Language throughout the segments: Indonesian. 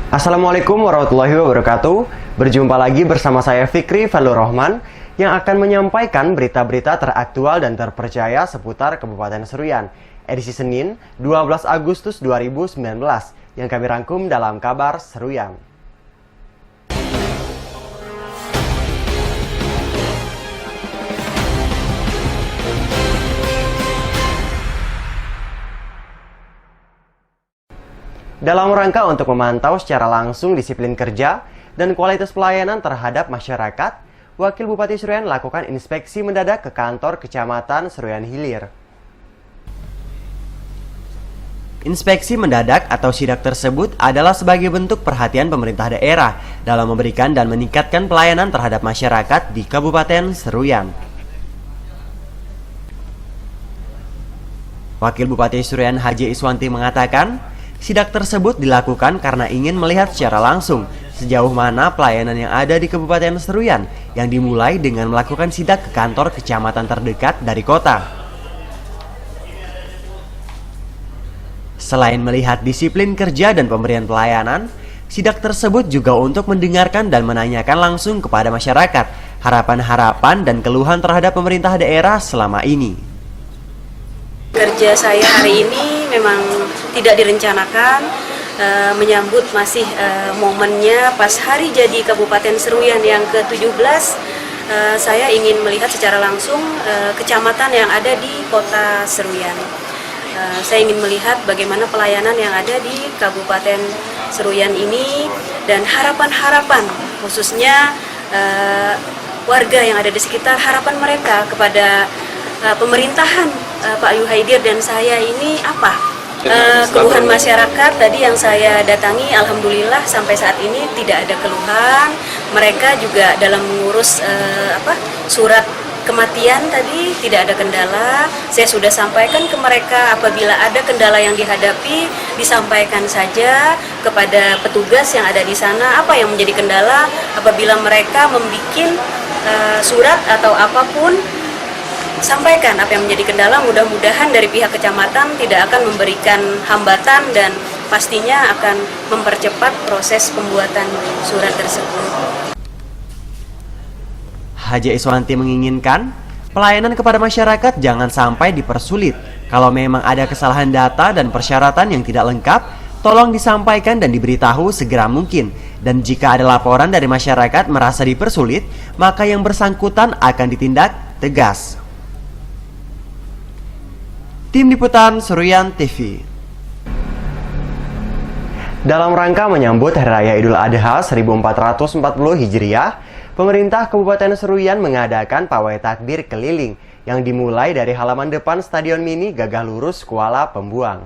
Assalamualaikum warahmatullahi wabarakatuh. Berjumpa lagi bersama saya Fikri Fadlur Rahman yang akan menyampaikan berita-berita teraktual dan terpercaya seputar Kabupaten Seruyan edisi Senin 12 Agustus 2019 yang kami rangkum dalam Kabar Seruyan. Dalam rangka untuk memantau secara langsung disiplin kerja dan kualitas pelayanan terhadap masyarakat, Wakil Bupati Seruyan lakukan inspeksi mendadak ke kantor Kecamatan Seruyan Hilir. Inspeksi mendadak atau sidak tersebut adalah sebagai bentuk perhatian pemerintah daerah dalam memberikan dan meningkatkan pelayanan terhadap masyarakat di Kabupaten Seruyan. Wakil Bupati Seruyan Haji Iswanti mengatakan, sidak tersebut dilakukan karena ingin melihat secara langsung sejauh mana pelayanan yang ada di Kabupaten Seruyan yang dimulai dengan melakukan sidak ke kantor kecamatan terdekat dari kota. Selain melihat disiplin kerja dan pemberian pelayanan, sidak tersebut juga untuk mendengarkan dan menanyakan langsung kepada masyarakat harapan-harapan dan keluhan terhadap pemerintah daerah selama ini. Kerja saya hari ini memang tidak direncanakan, menyambut masih momennya pas hari jadi Kabupaten Seruyan yang ke-17. Saya ingin melihat secara langsung kecamatan yang ada di kota Seruyan. Saya ingin melihat bagaimana pelayanan yang ada di Kabupaten Seruyan ini dan harapan-harapan khususnya warga yang ada di sekitar, harapan mereka kepada pemerintahan Pak Yuhaidir dan saya ini apa? Keluhan masyarakat tadi yang saya datangi, alhamdulillah sampai saat ini tidak ada keluhan. Mereka juga dalam mengurus surat kematian tadi tidak ada kendala. Saya sudah sampaikan ke mereka apabila ada kendala yang dihadapi disampaikan saja kepada petugas yang ada di sana apa yang menjadi kendala. Apabila mereka membuat surat atau apapun, sampaikan apa yang menjadi kendala. Mudah-mudahan dari pihak kecamatan tidak akan memberikan hambatan dan pastinya akan mempercepat proses pembuatan surat tersebut. Haji Iswanti menginginkan pelayanan kepada masyarakat jangan sampai dipersulit. Kalau memang ada kesalahan data dan persyaratan yang tidak lengkap, tolong disampaikan dan diberitahu segera mungkin. Dan jika ada laporan dari masyarakat merasa dipersulit, maka yang bersangkutan akan ditindak tegas. Tim Liputan Seruyan TV. Dalam rangka menyambut Hari Raya Idul Adha 1440 Hijriah, pemerintah Kabupaten Seruyan mengadakan pawai takbir keliling yang dimulai dari halaman depan Stadion Mini Gagah Lurus Kuala Pembuang.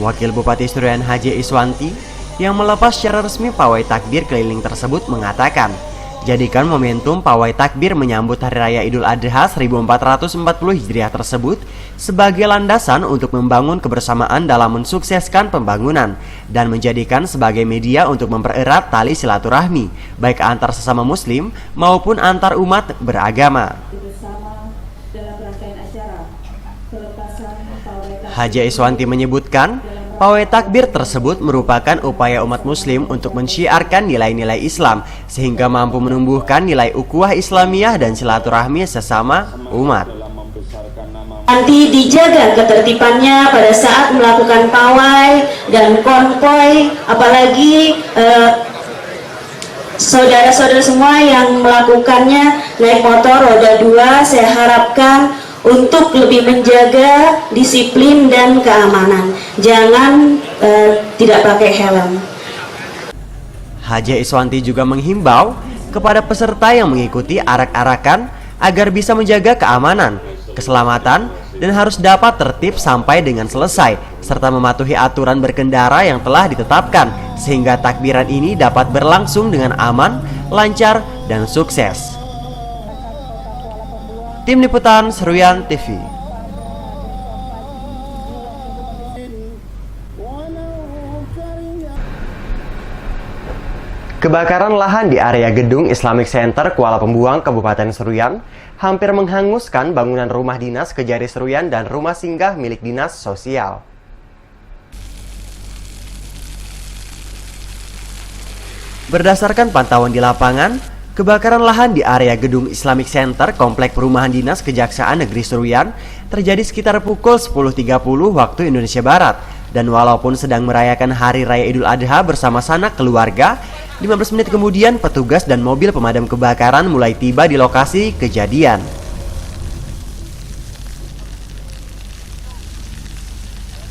Wakil Bupati Seruyan Haji Iswanti yang melepas secara resmi pawai takbir keliling tersebut mengatakan, jadikan momentum pawai takbir menyambut Hari Raya Idul Adha 1440 Hijriah tersebut sebagai landasan untuk membangun kebersamaan dalam mensukseskan pembangunan dan menjadikan sebagai media untuk mempererat tali silaturahmi baik antar sesama muslim maupun antar umat beragama. Haji Iswanti menyebutkan, pawai takbir tersebut merupakan upaya umat muslim untuk mensyiarkan nilai-nilai Islam sehingga mampu menumbuhkan nilai ukhuwah Islamiyah dan silaturahmi sesama umat. Nanti dijaga ketertibannya pada saat melakukan pawai dan konvoy, apalagi saudara-saudara semua yang melakukannya naik motor roda 2, saya harapkan untuk lebih menjaga disiplin dan keamanan. Jangan tidak pakai helm. Haji Iswanti juga menghimbau kepada peserta yang mengikuti arak-arakan agar bisa menjaga keamanan, keselamatan, dan harus dapat tertib sampai dengan selesai, serta mematuhi aturan berkendara yang telah ditetapkan, sehingga takbiran ini dapat berlangsung dengan aman, lancar, dan sukses. Tim Liputan Seruyan TV. Kebakaran lahan di area gedung Islamic Center Kuala Pembuang, Kabupaten Seruyan hampir menghanguskan bangunan rumah dinas Kejari Seruyan dan rumah singgah milik dinas sosial. Berdasarkan pantauan di lapangan, kebakaran lahan di area gedung Islamic Center Komplek Perumahan Dinas Kejaksaan Negeri Seruyan terjadi sekitar pukul 10.30 waktu Indonesia Barat. Dan walaupun sedang merayakan Hari Raya Idul Adha bersama sanak keluarga, 15 menit kemudian petugas dan mobil pemadam kebakaran mulai tiba di lokasi kejadian.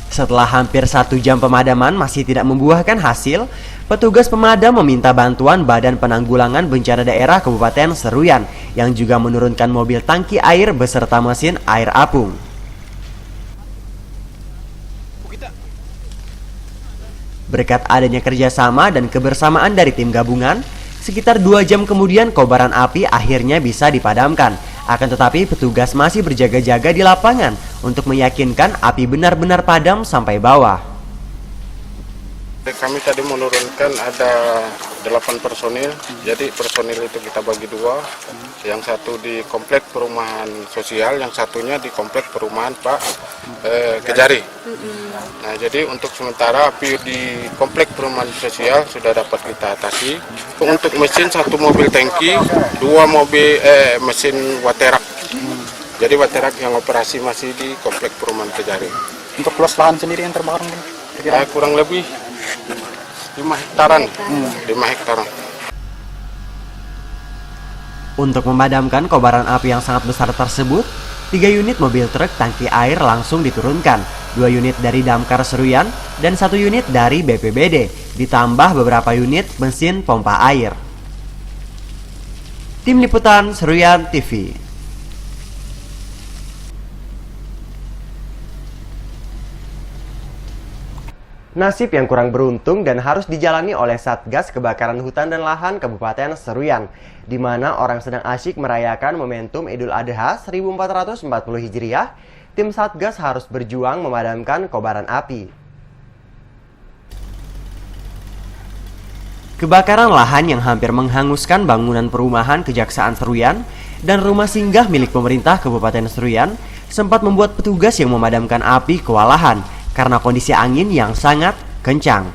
Setelah hampir 1 jam pemadaman masih tidak membuahkan hasil, petugas pemadam meminta bantuan Badan Penanggulangan Bencana Daerah Kabupaten Seruyan yang juga menurunkan mobil tangki air beserta mesin air apung. Berkat adanya kerjasama dan kebersamaan dari tim gabungan, sekitar 2 jam kemudian kobaran api akhirnya bisa dipadamkan. Akan tetapi petugas masih berjaga-jaga di lapangan untuk meyakinkan api benar-benar padam sampai bawah. Kami tadi menurunkan ada 8 personil, jadi personil itu kita bagi 2, yang satu di komplek perumahan sosial, yang satunya di komplek perumahan Pak Kejari. Nah, jadi untuk sementara api di komplek perumahan sosial sudah dapat kita atasi. Untuk mesin 1 mobil tangki, 2 mobil mesin waterak. Jadi waterak yang operasi masih di komplek perumahan Kejari. Untuk luas lahan sendiri yang terbakar Kurang lebih 5 hektaran. 5 hektaran. Untuk memadamkan kobaran api yang sangat besar tersebut, 3 unit mobil truk tangki air langsung diturunkan, 2 unit dari Damkar Seruyan dan 1 unit dari BPBD, ditambah beberapa unit mesin pompa air. Tim Liputan Seruyan TV. Nasib yang kurang beruntung dan harus dijalani oleh Satgas Kebakaran Hutan dan Lahan Kabupaten Seruyan, di mana orang sedang asyik merayakan momentum Idul Adha 1440 Hijriah, tim Satgas harus berjuang memadamkan kobaran api. Kebakaran lahan yang hampir menghanguskan bangunan perumahan Kejaksaan Seruyan dan rumah singgah milik pemerintah Kabupaten Seruyan sempat membuat petugas yang memadamkan api kewalahan karena kondisi angin yang sangat kencang.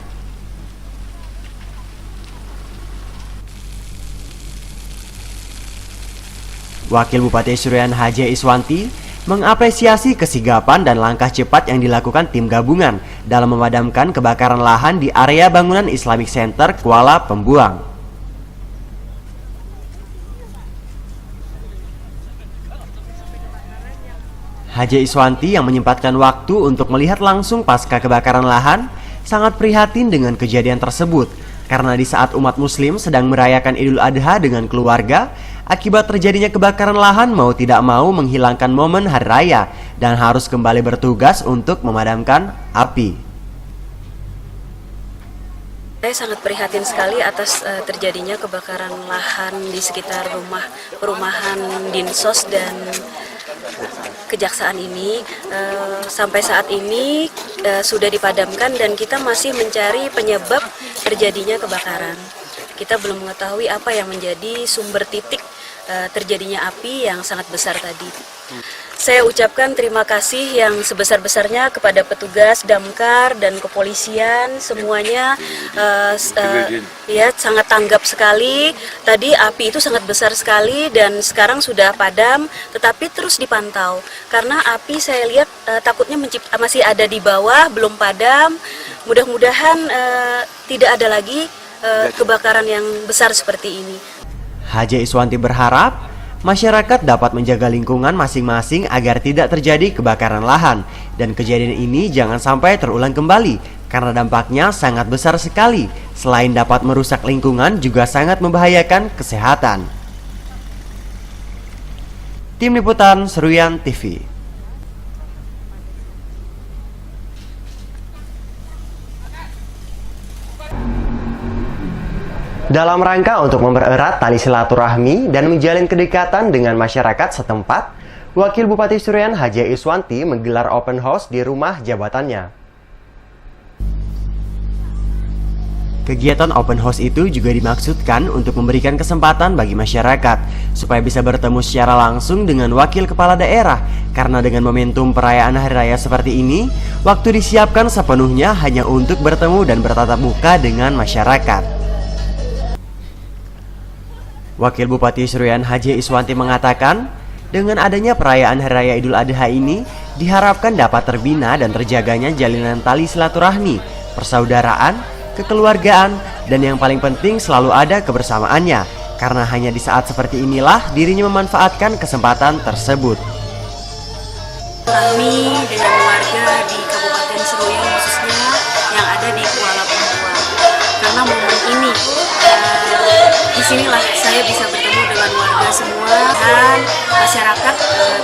Wakil Bupati Seruyan H.J. Iswanti mengapresiasi kesigapan dan langkah cepat yang dilakukan tim gabungan dalam memadamkan kebakaran lahan di area bangunan Islamic Center Kuala Pembuang. H.J. Iswanti yang menyempatkan waktu untuk melihat langsung pasca kebakaran lahan sangat prihatin dengan kejadian tersebut karena di saat umat muslim sedang merayakan Idul Adha dengan keluarga, akibat terjadinya kebakaran lahan mau tidak mau menghilangkan momen hari raya dan harus kembali bertugas untuk memadamkan api. Saya sangat prihatin sekali atas terjadinya kebakaran lahan di sekitar perumahan Dinsos dan Kejaksaan ini. Sampai saat ini sudah dipadamkan dan kita masih mencari penyebab terjadinya kebakaran. Kita belum mengetahui apa yang menjadi sumber titik terjadinya api yang sangat besar tadi. Saya ucapkan terima kasih yang sebesar-besarnya kepada petugas damkar dan kepolisian semuanya, ya sangat tanggap sekali. Tadi api itu sangat besar sekali dan sekarang sudah padam, tetapi terus dipantau karena api saya lihat takutnya masih ada di bawah, belum padam. Mudah-mudahan tidak ada lagi kebakaran yang besar seperti ini. H.J. Iswanti berharap masyarakat dapat menjaga lingkungan masing-masing agar tidak terjadi kebakaran lahan dan kejadian ini jangan sampai terulang kembali karena dampaknya sangat besar sekali. Selain dapat merusak lingkungan juga sangat membahayakan kesehatan. Tim Liputan Seruyan TV. Dalam rangka untuk mempererat tali silaturahmi dan menjalin kedekatan dengan masyarakat setempat, Wakil Bupati Seruyan H.J. Iswanti menggelar open house di rumah jabatannya. Kegiatan open house itu juga dimaksudkan untuk memberikan kesempatan bagi masyarakat supaya bisa bertemu secara langsung dengan wakil kepala daerah, karena dengan momentum perayaan hari raya seperti ini, waktu disiapkan sepenuhnya hanya untuk bertemu dan bertatap muka dengan masyarakat. Wakil Bupati Seruyan Haji Iswanti mengatakan, dengan adanya perayaan Hari Raya Idul Adha ini, diharapkan dapat terbina dan terjaganya jalinan tali silaturahmi, persaudaraan, kekeluargaan, dan yang paling penting selalu ada kebersamaannya. Karena hanya di saat seperti inilah dirinya memanfaatkan kesempatan tersebut. Kami dengan warga di Kabupaten Seruyan khususnya yang ada di Kuala Papua. Karena momen ini, disinilah saya bisa bertemu dengan warga semua dan masyarakat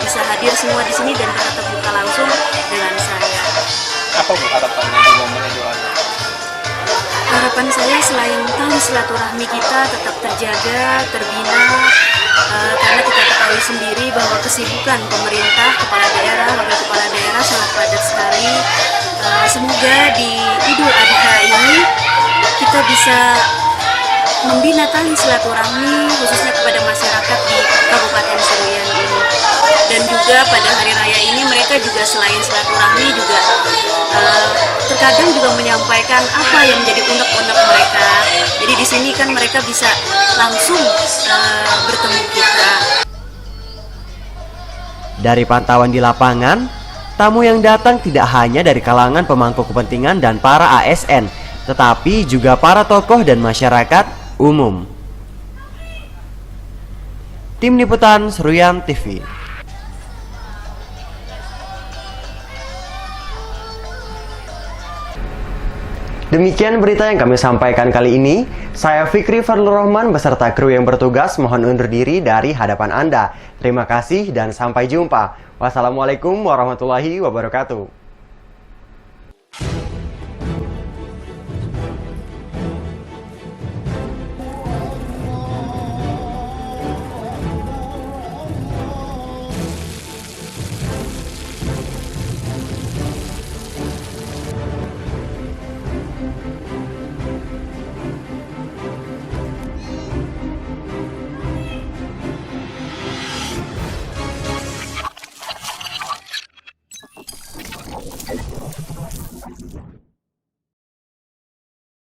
bisa hadir semua di sini dan bertatap muka langsung dengan saya. Apa Bu harapannya di momen Idul Adha? Harapan saya selain tali silaturahmi kita tetap terjaga, terbina, karena kita ketahui sendiri bahwa kesibukan pemerintah, kepala daerah, wakil kepala daerah sangat padat sekali. Semoga di Idul Adha ini kita bisa membina tali silaturahmi khususnya kepada masyarakat di Kabupaten Seruyan ini. Dan juga pada hari raya ini mereka juga selain silaturahmi juga terkadang juga menyampaikan apa yang menjadi unek-unek mereka. Jadi di sini kan mereka bisa langsung bertemu kita. Dari pantauan di lapangan, tamu yang datang tidak hanya dari kalangan pemangku kepentingan dan para ASN, tetapi juga para tokoh dan masyarakat umum. Tim Liputan Seruyan TV. Demikian berita yang kami sampaikan kali ini. Saya Fikri Fadlur Rahman beserta kru yang bertugas mohon undur diri dari hadapan Anda. Terima kasih dan sampai jumpa. Wassalamualaikum warahmatullahi wabarakatuh.